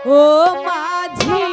ও মাঝি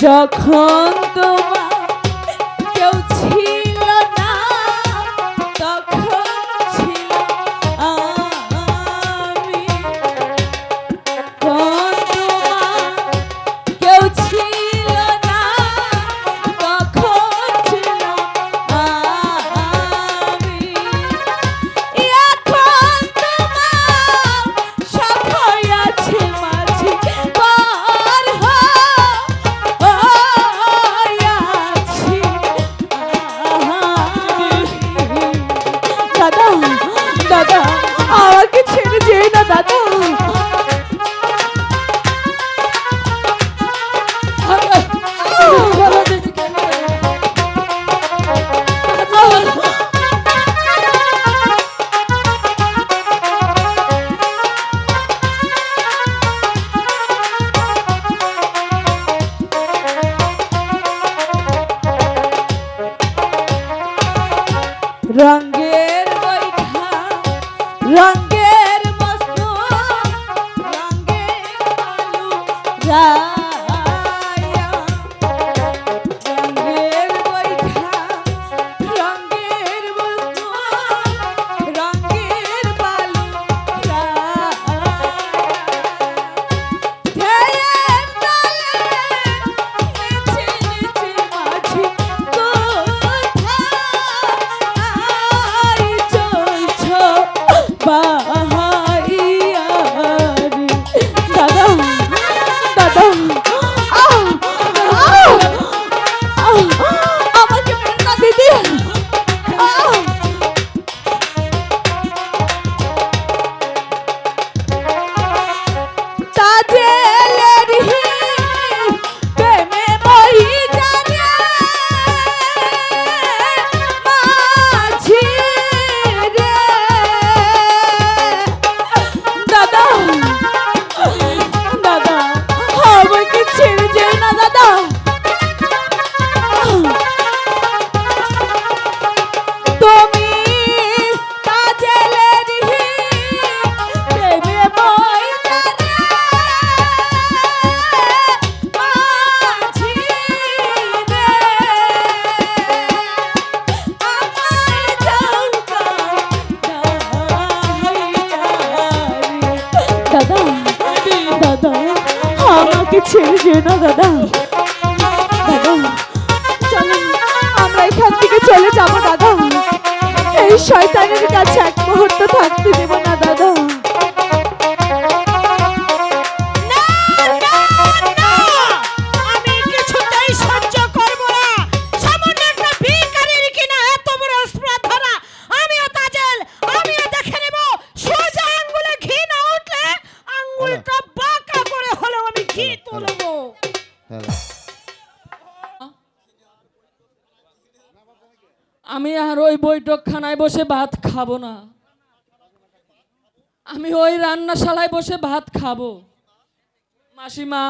যখন তোমার কেউ ছিল না তখন ছিল আমি, যখন তোমার কেউ ছিল না তখন ছিল আমি, এখন তোমার সব হইয়াছে মাঝি পার দাদা দাদা আমাকে ছেড়ে যেও না দাদা। রঙের বৈঠা রঙের বস্তু রঙের আলু রায়া, রঙের বৈঠা রঙের বস্তু রঙের বালু রায়া, ঢেউয়ের তলে নিচে নিচে মাঝি কোথায় চলছো বা ছেড়ে যেও না দাদা। দাদা চলো আমরা এখান থেকে চলে যাবো দাদা। এই শয়তানের কাছে এক মুহূর্ত থাকতে দেব না দাদা। আমি আর ওই বৈঠকখানায় বসে ভাত খাবো না, আমি ওই রান্নাশালায় বসে ভাত খাবো। মাসিমা,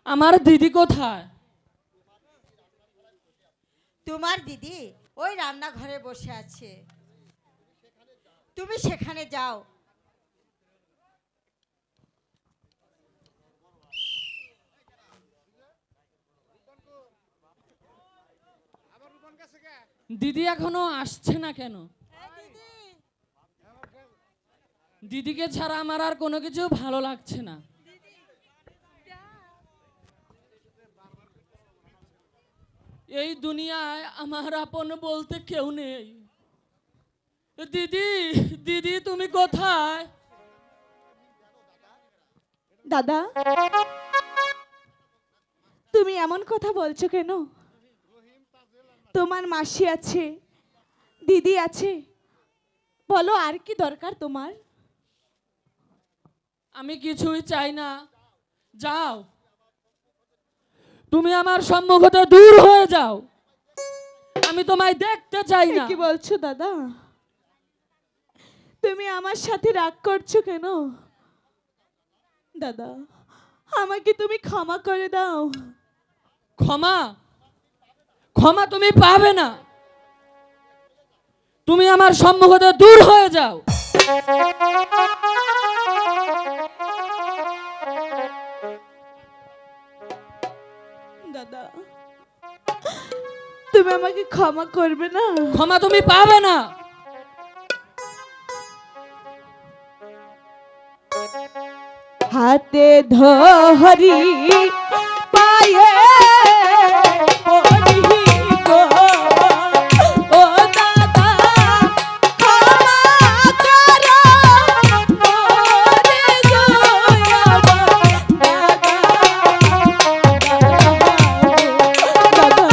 আমার দিদি কোথায়? তোমার দিদি ওই রান্নাঘরে বসে আছে, তুমি সেখানে যাও। দিদি এখনো আসছে না কেন? দিদিকে ছাড়া আমার আর কোনো কিছু ভালো লাগছে না। এই দুনিয়ায় আমার আপন বলতে কেউ নেই। দিদি, দিদি তুমি কোথায়? দাদা তুমি এমন কথা বলছো কেন? তোমার মাসি আছে, দিদি আছে, বলো আর কি দরকার তোমার? আমি কিছুই চাই না, যাও তুমি আমার সম্মুখ হতে দূর হয়ে যাও, আমি তোমায় দেখতে চাই না। কি বলছো দাদা? তুমি আমার সাথে রাগ করছো কেন? দাদা আমাকে তুমি ক্ষমা করে দাও। ক্ষমা? ক্ষমা তুমি পাবে না, তুমি আমার সম্মুখ হতে দূর হয়ে যাও। দাদা তুমি আমাকে ক্ষমা করবে না? ক্ষমা তুমি পাবে না। হাতে ধরি পায়ে পড়ি গো, ও দাদা ক্ষমা করো মোরে গো দাদা,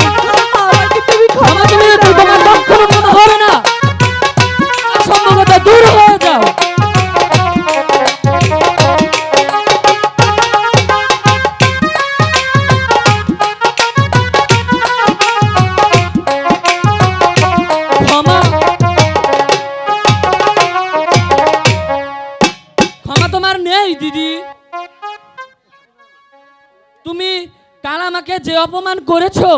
আমাকে তুমি ক্ষমা তুমি তোমার কখনো ক্ষমা হবে না, সম্মুখ হতে দূর হয়ে যাও। তুমি কাল আমাকে যে অপমান করেছো,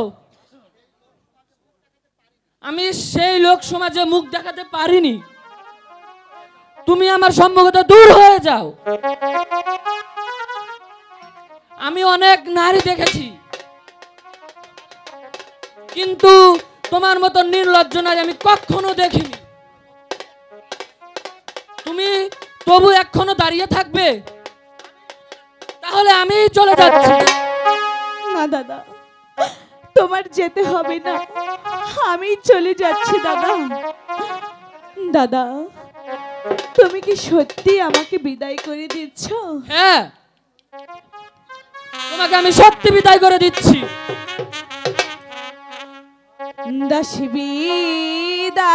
আমি সেই লোক সমাজে মুখ দেখাতে পারিনি, তুমি আমার সম্মুখে দূর হয়ে যাও। আমি অনেক নারী দেখেছি, কিন্তু তোমার মতো নির্লজ্জ নারী আমি কখনো দেখিনি। তুমি তবু এখনো দাঁড়িয়ে থাকবে? তাহলে আমি চলে যাচ্ছি। না দাদা, তোমার যেতে হবে না, আমি চলে যাচ্ছি দাদা। দাদা তুমি কি সত্যি আমাকে বিদায় করে দিচ্ছ? হ্যাঁ, তোমাকে আমি সত্যি বিদায় করে দিচ্ছি। দাসী বিদায়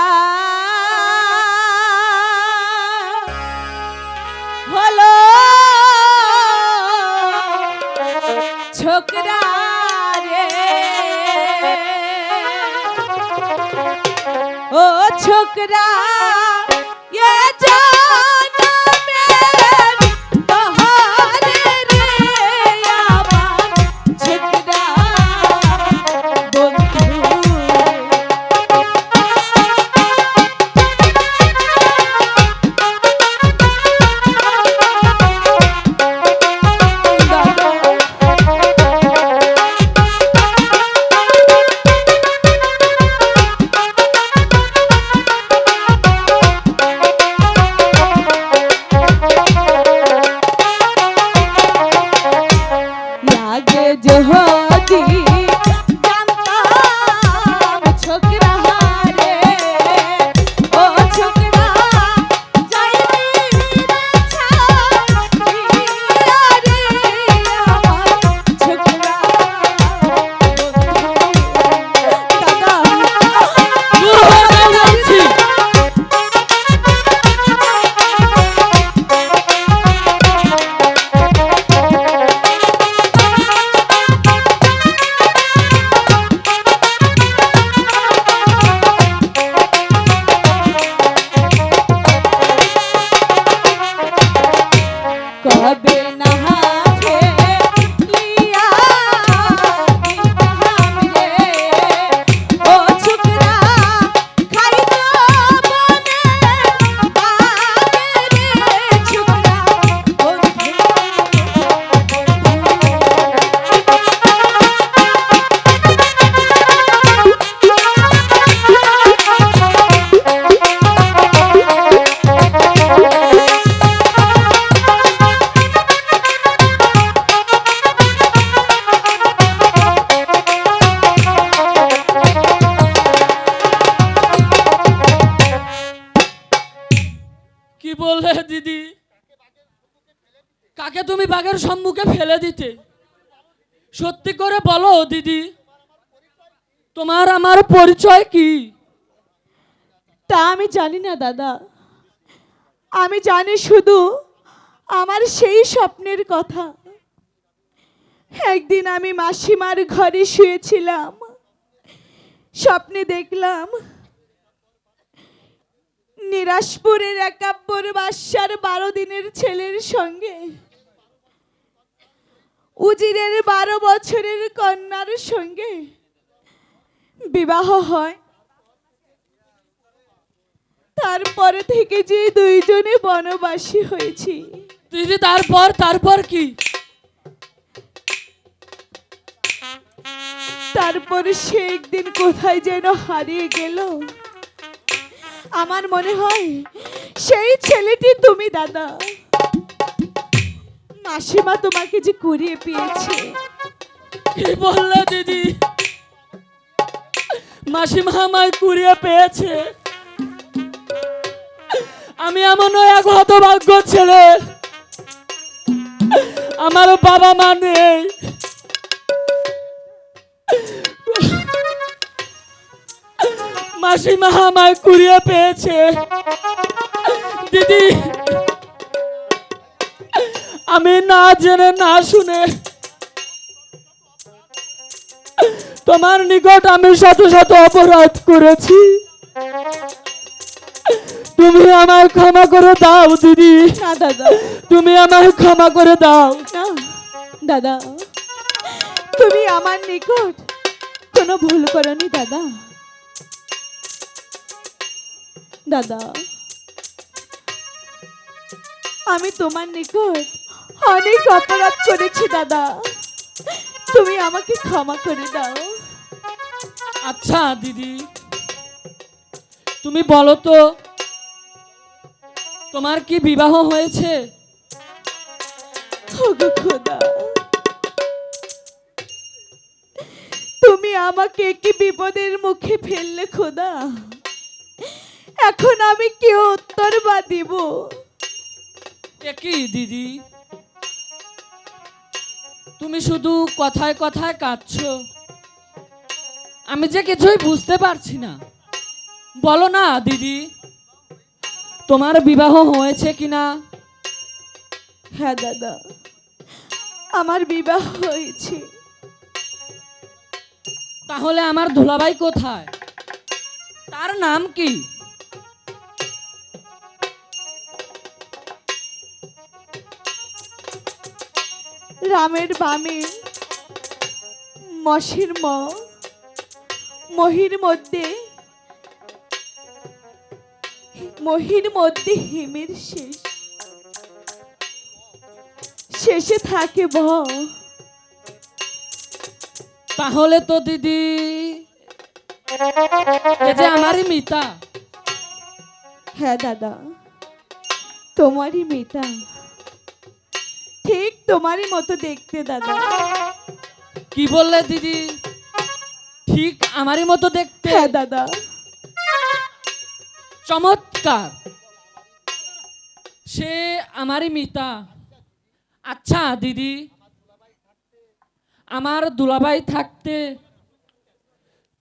হলো ছোকরা রে, ও ছোকরা এ জনমের বহারে রে আমার ছোকরা বন্ধু। কাকে তুমি বাঘের সম্মুখে ফেলে দিতে? সত্যি করে বলো দিদি, তোমার আমার পরিচয় কি? তা আমি জানি না দাদা, আমি জানি শুধু আমার সেই স্বপ্নের কথা। একদিন আমি মাসিমার ঘরে শুয়েছিলাম, স্বপ্নে দেখলাম নিরাজপুরের একাব্বর বাদশার 12 দিনের ছেলের সঙ্গে উজিরের 12 বছরের কন্যার সঙ্গে বিবাহ হয়। তারপরে থেকে যে দুইজনে বনবাসী হয়েছি। দিদি তারপর কি? তারপরে সে একদিন কোথায় যেন হারিয়ে গেল। আমার মনে হয় সেই ছেলেটি তুমি দাদা। মাসিমা তোমাকে যে কুড়িয়ে পেয়েছে। কি বললে দিদি? মাসিমা আমায় কুড়িয়ে পেয়েছে? আমি এমন এক হতভাগ্য ছেলে, আমার বাবা মা নেই, মাসিমা আমায় কুড়িয়ে পেয়েছে। দিদি, আমি না জেনে না শুনে তোমার নিকট আমি শত শত অপরাধ করেছি। তুমি আমায় ক্ষমা করে দাও দিদি। না দাদা, তুমি আমায় ক্ষমা করে দাও। না দাদা, তুমি আমার নিকট কোনো ভুল করনি দাদা। দাদা, আমি তোমার নিকট অনেক অপরাধ করেছি দাদা, তুমি আমাকে ক্ষমা করে দাও। আচ্ছা দিদি, তুমি বলো তো, তোমার কি বিবাহ হয়েছে? ওগো খোদা, তুমি আমাকে কি বিপদের মুখে ফেললে খোদা। এখন আমি কি উত্তর বা দিব? একই দিদি, তুমি শুধু কথায় কথায় কাঁদছো, আমি যে কিছুই বুঝতে পারছি না। বলো না দিদি, তোমার বিবাহ হয়েছে কিনা? হ্যাঁ দাদা, আমার বিবাহ হয়েছে। তাহলে আমার দুলাভাই কোথায়? তার নাম কি? রামের বামে মসির মহির মধ্যে হিমের শেষে থাকে তাহলে তো দিদি এ যে আমারই মিতা। হ্যাঁ দাদা, তোমারই মিতা, ঠিক তোমারই মতো দেখতে দাদা। কি বললে দিদি? ঠিক আমারই মতো দেখতে? হ্যাঁ দাদা। চমৎকার, সে আমারই মিতা। আচ্ছা দিদি, আমার দুলাভাই থাকতে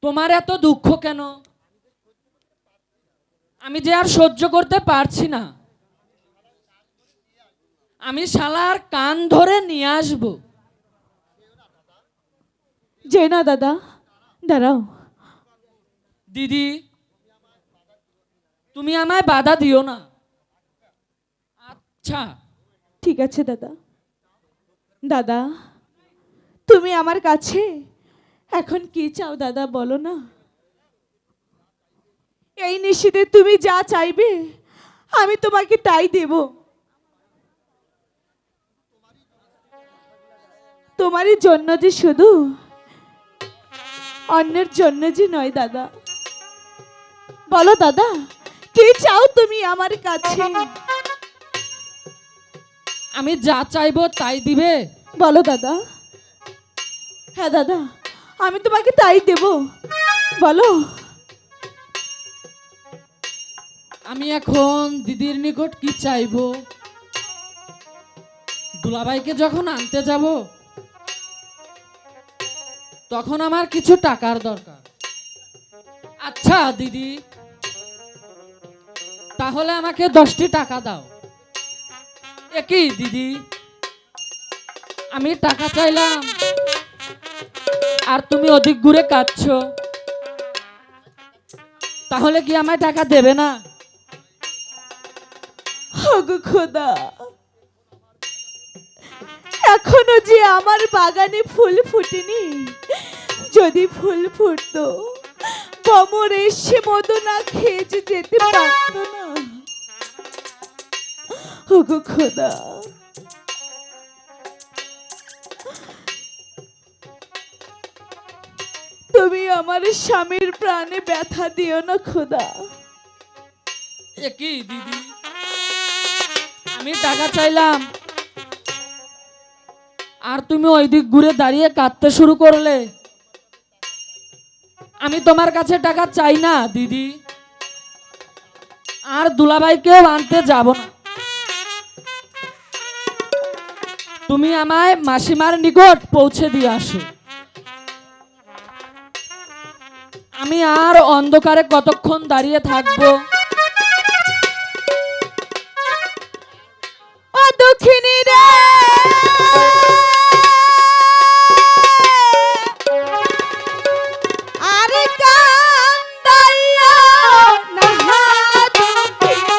তোমার এত দুঃখ কেন? আমি যে আর সহ্য করতে পারছি না। আমি শালার কান ধরে নিয়ে আসবো। যে না দাদা, দাঁড়াও। দিদি, তুমি আমায় বাধা দিও না। আচ্ছা ঠিক আছে দাদা। দাদা, তুমি আমার কাছে এখন কি চাও দাদা, বলো না। এই নিশীথে তুমি যা চাইবে আমি তোমাকে তাই দেব। তোমারই জন্য যে শুধু, অন্যের জন্য যে নয় দাদা। বলো দাদা, কি চাও তুমি আমার কাছে? আমি যা চাইবো তাই দিবে? বলো দাদা। হ্যাঁ দাদা, আমি তোমাকে তাই দেব, বলো। আমি এখন দিদির নিকট কি চাইবো? দুলাভাইকে যখন আনতে যাব তখন আমার কিছু টাকার দরকার। আচ্ছা দিদি, তাহলে আমাকে 10টি টাকা দাও। একই দিদি, আমি টাকা চাইলাম আর তুমি অধিক ঘুরে কাঁদছো, তাহলে কি আমায় টাকা দেবে না? ওগো খোদা, এখনো যে আমার বাগানে ফুল ফুটেনি, যদি ফুল ফুটতো বমর এসে মধু না খেয়ে যে যেতে পারতো না। ওগো খোদা, তুমি আমার স্বামীর প্রাণে ব্যথা দিও না খোদা। একই দিদি, আমি টাকা চাইলাম আর তুমি ওই দিক ঘুরে দাঁড়িয়ে কাঁদতে শুরু করলে। আমি তোমার কাছে টাকা চাই না দিদি, আর দুলাভাইকেও আনতে যাব না। তুমি আমায় মাসিমার নিকট পৌঁছে দিয়ে আসো। আমি আর অন্ধকারে কতক্ষণ দাঁড়িয়ে থাকবো? ও দক্ষিণী রে, আরে কান্দাইয়া না দক্ষিণী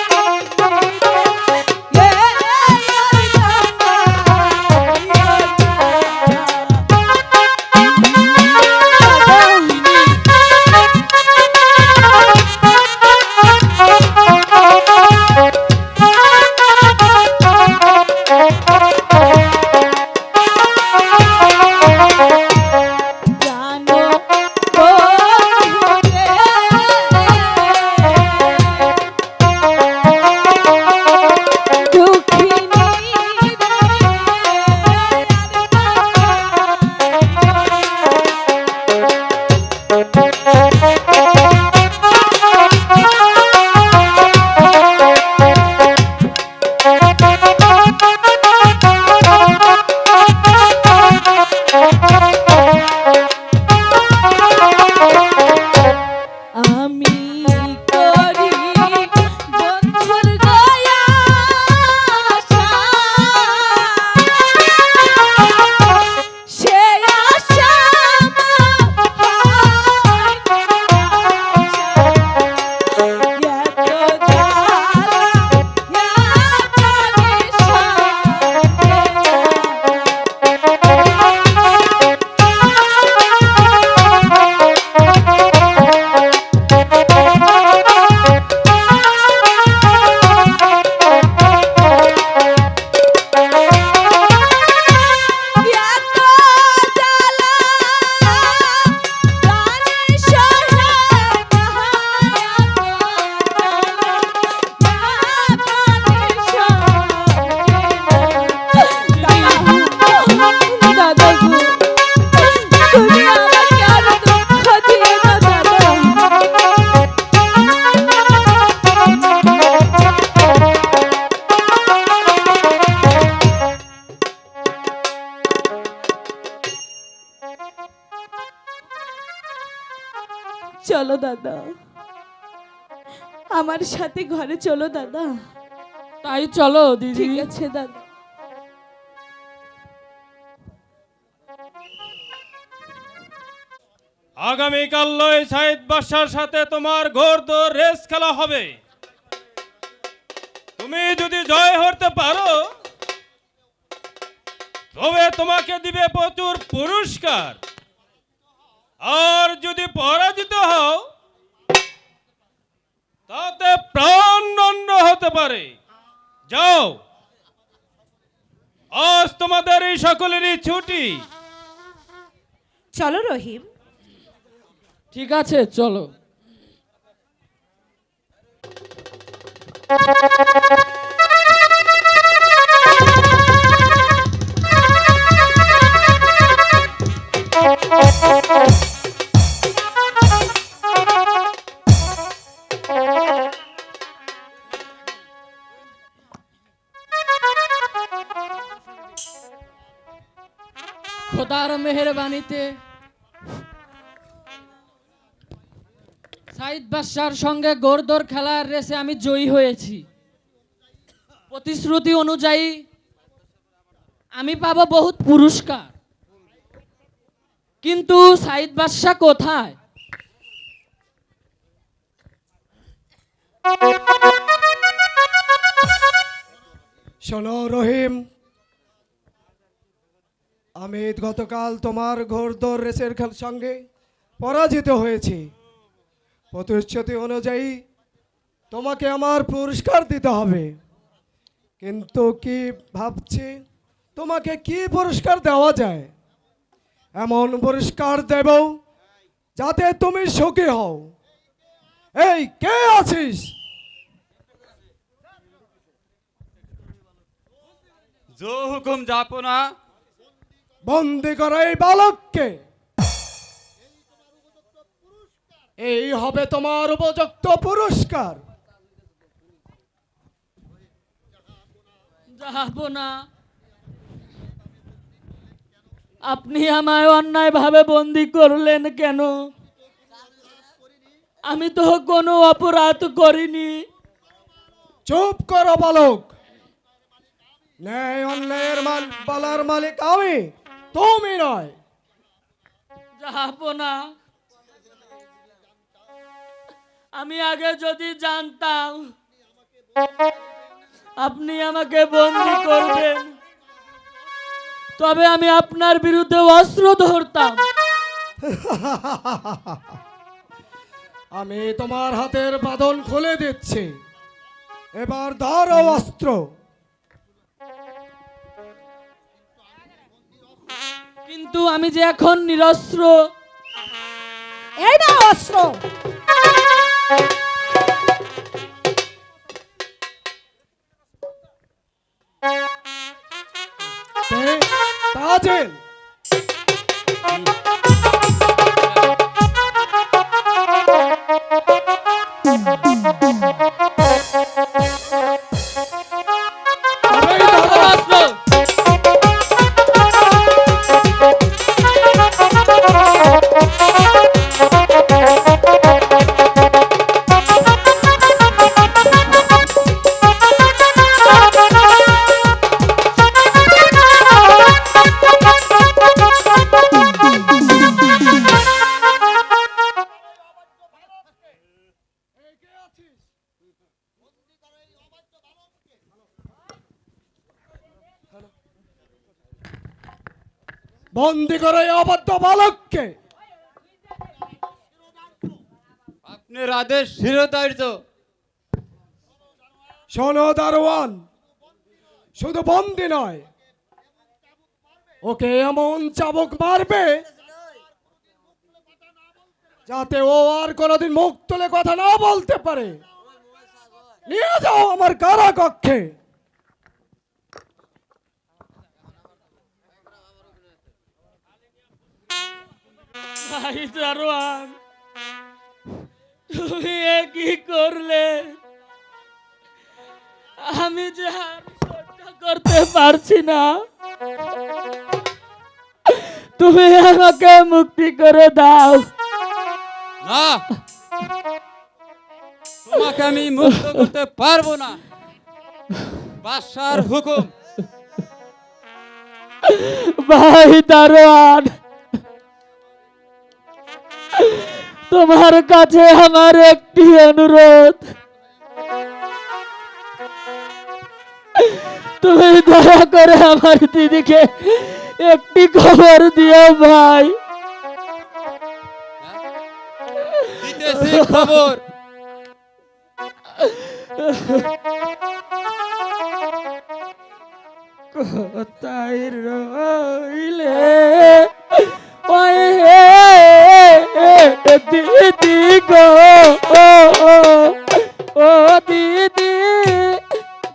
রে, জানো আমি করি বন্ধুর দয়া আশা, সে আশা চলো দাদা, আমার সাথে ঘরে চলো দাদা। তাই চলো দিদি। ঠিক আছে দাদা। আগামীকাল লয় সাইদ বাদশার সাথে তোমার ঘোড়দৌড় রেস খেলা হবে। তুমি যদি জয় হতে পারো তবে তোমাকে দিবে প্রচুর পুরস্কার, আর যদি পরাজিত হও তাতে প্রাণদণ্ড হতে পারে। যাও, আজ তোমাদের এই সকলেরই ছুটি। চলো রহিম। ঠিক আছে চলো। মায়ের বাণীতে সাইদ বাদশার সঙ্গে গোরদোর খেলার রেসে আমি জয়ী হয়েছি। প্রতিশ্রুতি অনুযায়ী আমি পাবো বহুত পুরস্কার, কিন্তু সাইদ বাদশা কোথায়? শোনো রহিম, আমি গতকাল তোমার ঘোড়দৌড় রেসের সঙ্গে পরাজিত হয়েছি। প্রতিশ্রুতি অনুযায়ী তোমাকে আমার পুরস্কার দিতে হবে, কিন্তু কি ভাবছি তোমাকে কি পুরস্কার দেওয়া যায়। এমন পুরস্কার দেব যাতে তুমি সুখী হও। এই কে আছিস? জো হুকুম জাপনা। বন্দি করা এই বালককে। এই হবে তোমার উপযুক্ত পুরস্কার। যাবো না। আপনি আমায় অন্যায়ভাবে বন্দি করলেন কেন? আমি তো কোনো অপরাধ করিনি। চুপ করো বালক। ন্যায় অন্যায়ের বলার মালিক আমি, তুমি নয়। যাবো না। আমি আগে যদি জানতাম আপনি আমাকে বন্দি করবেন, তবে আমি আপনার বিরুদ্ধে অস্ত্র ধরতাম। আমি তোমার হাতের বাঁধন খুলে দিচ্ছি, এবার ধরো অস্ত্র। কিন্তু আমি যে এখন নিরস্ত্র। এই না অস্ত্র। তাজেল, তবেই ধরো অস্ত্র। বন্দি করে এই অবাধ্য বালককে। আপনার আদেশ শিরোধার্য। শোনো দারোয়ান, শুধু বন্দি নয়, ওকে এমন চাবুক মারবে যাতে ও আর কোনোদিন মুখ তুলে কথা না বলতে পারে। নিয়ে যাও আমার কারাকক্ষে। ভাই দারোয়ান, তুমি এ কি করলে? আমি যে আর সহ্য করতে পারছি না। তুমি আমাকে মুক্তি করে দাও। না, তোমাকে আমি মুক্ত করতে পারবো না। বাদশার হুকুম। ভাই দারোয়ান, তোমার কাছে আমার একটি অনুরোধ। তুমি দয়া করে আমার দিদিকে একটি খবর দিও ভাই। দিতেছি খবর। কোথায় রইলে ওই দিদি গো, ও দিদি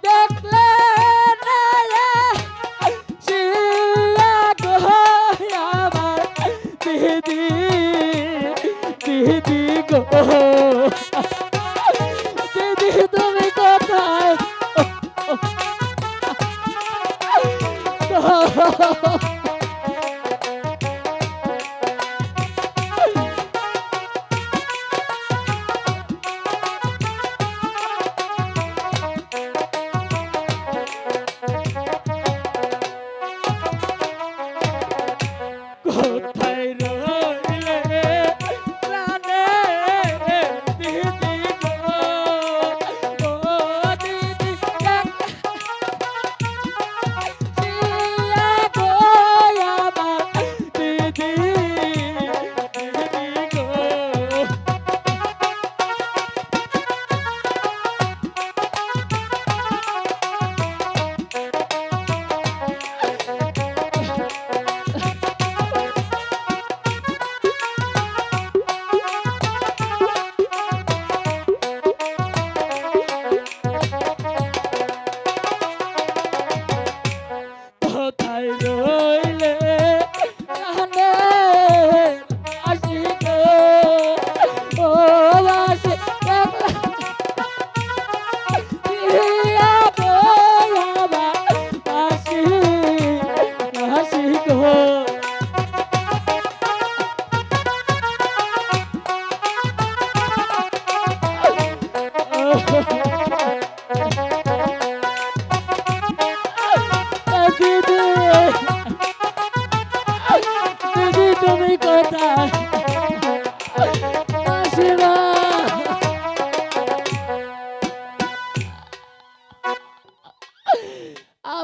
দেখলে না শিয়া গো আমার দিদি, দিদি গো, দিদি তুমি কোথায়?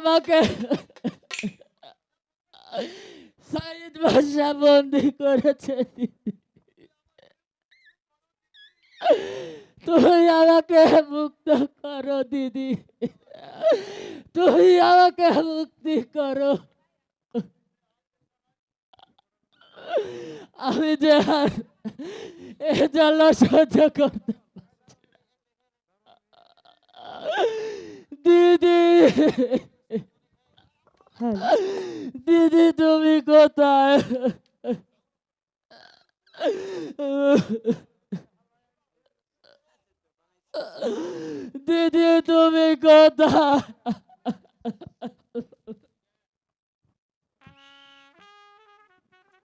আমাকে সাইদ বাদশা বন্দি করেছে দিদি। তুমি আমাকে মুক্ত করো দিদি, তুমি আমাকে মুক্তি করো। আমি যে আর এ জ্বালা সহ্য করতে পারছি না। দিদি, হ্যাঁ দিদি তুমি কোথায়? দিদি তুমি কোথায়?